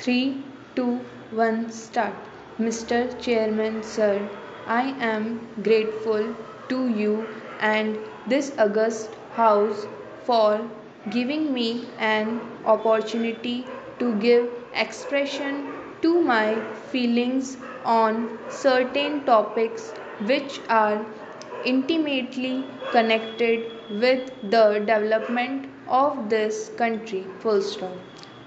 3, 2, 1, start. Mr. Chairman, sir, I am grateful to you and this august House for giving me an opportunity to give expression to my feelings on certain topics which are intimately connected with the development of this country. Full stop.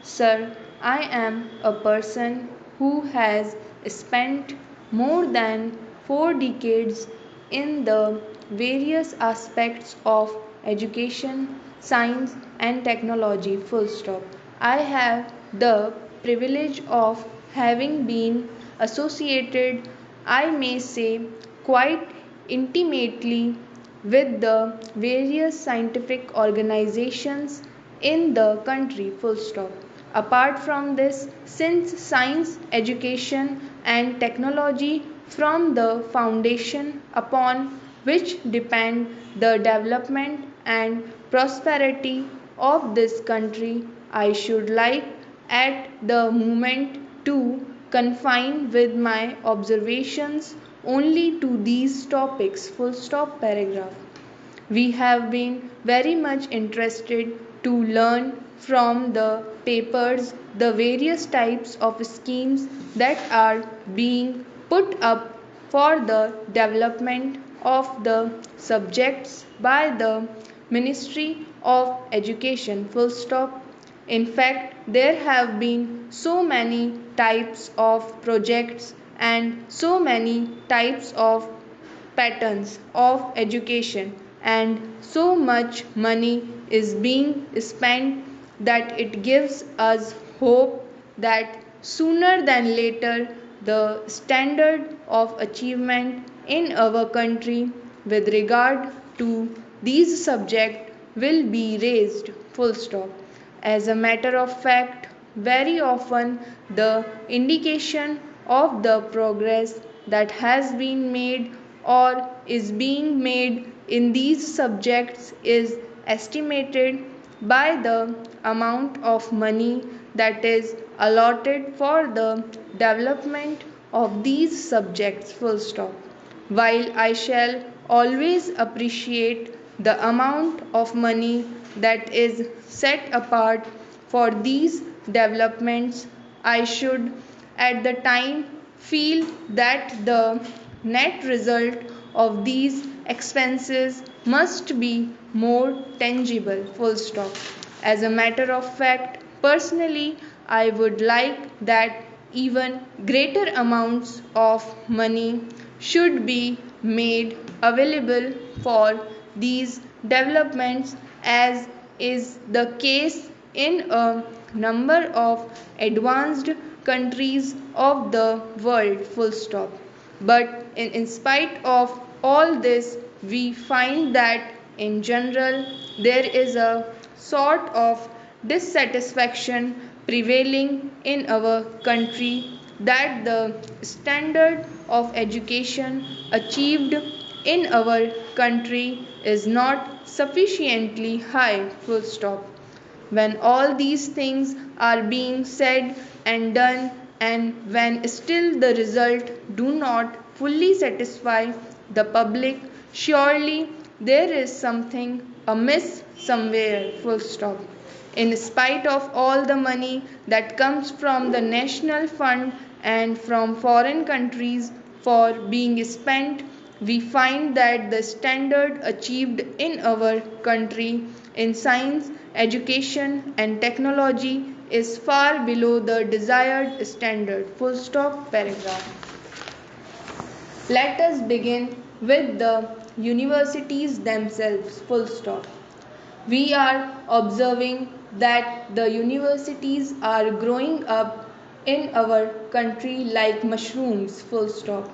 Sir, I am a person who has spent more than 4 decades in the various aspects of education, science, and technology. Full stop. I have the privilege of having been associated, I may say, quite intimately with the various scientific organizations in the country. Full stop. Apart from this, since science, education, and technology form the foundation upon which depend the development and prosperity of this country, I should like at the moment to confine with my observations only to these topics. Full stop. Paragraph. We have been very much interested to learn from the papers the various types of schemes that are being put up for the development of the subjects by the Ministry of Education. Full stop. In fact, there have been so many types of projects and so many types of patterns of education, and so much money is being spent that it gives us hope that sooner than later the standard of achievement in our country with regard to these subjects will be raised. Full stop. As a matter of fact, very often the indication of the progress that has been made or is being made in these subjects is estimated by the amount of money that is allotted for the development of these subjects. Full stop. While I shall always appreciate the amount of money that is set apart for these developments, I should at the time feel that the net result of these expenses must be more tangible. Full stop. As a matter of fact, personally, I would like that even greater amounts of money should be made available for these developments, as is the case in a number of advanced countries of the world. Full stop. But in spite of all this, we find that in general there is a sort of dissatisfaction prevailing in our country that the standard of education achieved in our country is not sufficiently high. Full stop. When all these things are being said and done, and when still the result do not fully satisfy the public, surely there is something amiss somewhere. Full stop. In spite of all the money that comes from the national fund and from foreign countries for being spent, we find that the standard achieved in our country in science, education, and technology is far below the desired standard. Full stop. Paragraph. Let us begin with the universities themselves. Full stop. We are observing that the universities are growing up in our country like mushrooms. Full stop.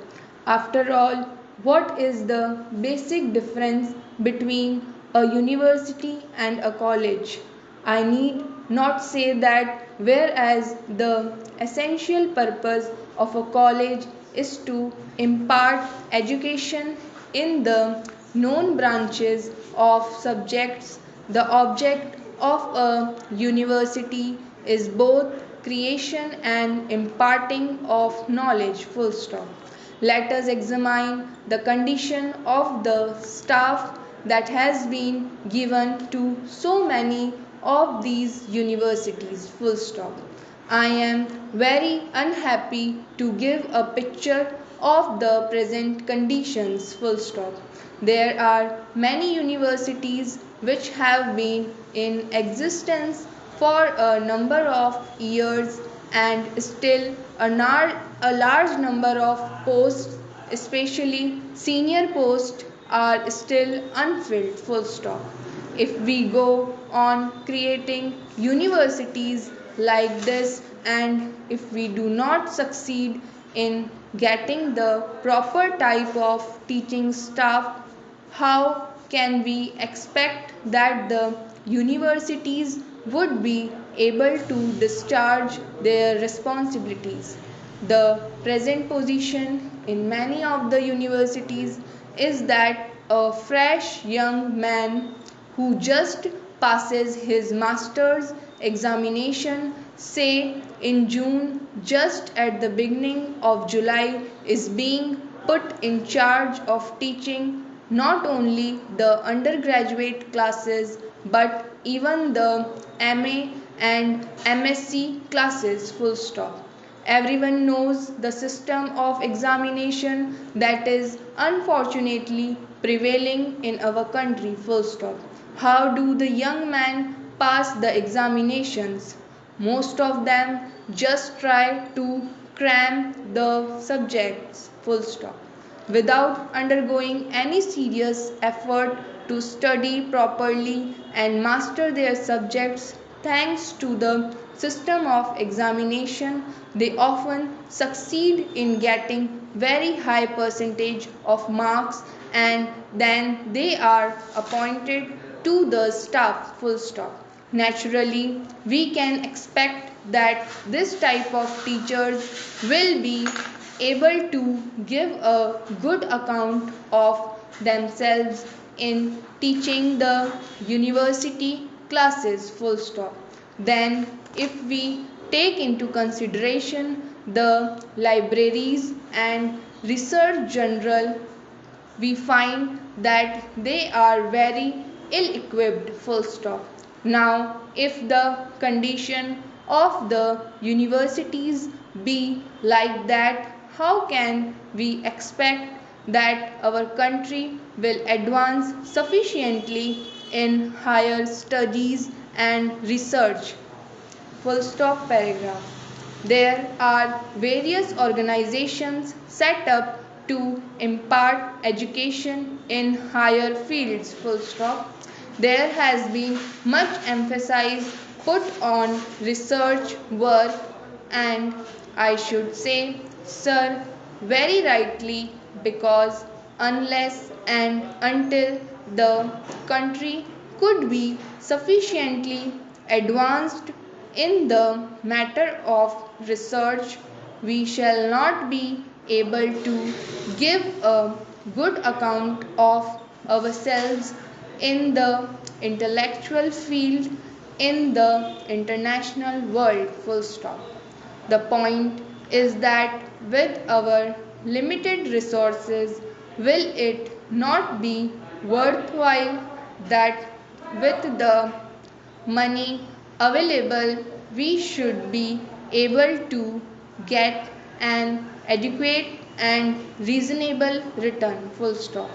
After all, what is the basic difference between a university and a college? I need not say that whereas the essential purpose of a college is to impart education in the known branches of subjects, the object of a university is both creation and imparting of knowledge, full stop. Let us examine the condition of the staff that has been given to so many of these universities, full stop. I am very unhappy to give a picture of the present conditions, full stop. There are many universities which have been in existence for a number of years, and still a large number of posts, especially senior posts, are still unfilled, full stop. If we go on creating universities like this, and if we do not succeed in getting the proper type of teaching staff, how can we expect that the universities would be able to discharge their responsibilities? The present position in many of the universities is that a fresh young man who just passes his master's examination, say in June, just at the beginning of July, is being put in charge of teaching not only the undergraduate classes but even the MA and MSc classes, full stop. Everyone knows the system of examination that is unfortunately prevailing in our country, full stop. How do the young men pass the examinations? Most of them just try to cram the subjects, full stop, without undergoing any serious effort to study properly and master their subjects. Thanks to the system of examination, they often succeed in getting very high percentage of marks, and then they are appointed to the staff, full stop. Naturally, we can expect that this type of teachers will be able to give a good account of themselves in teaching the university classes, full stop. Then if we take into consideration the libraries and research journal, we find that they are very ill equipped, full stop. Now if the condition of the universities be like that, how can we expect that our country will advance sufficiently in higher studies and research? Full stop paragraph. There are various organizations set up to impart education in higher fields, full stop. There has been much emphasis put on research work, and I should say, sir, very rightly, because unless and until the country could be sufficiently advanced in the matter of research, we shall not be able to give a good account of ourselves in the intellectual field in the international world, full stop. The point is that with our limited resources, will it not be worthwhile that with the money available we should be able to get an adequate and reasonable return, full stop.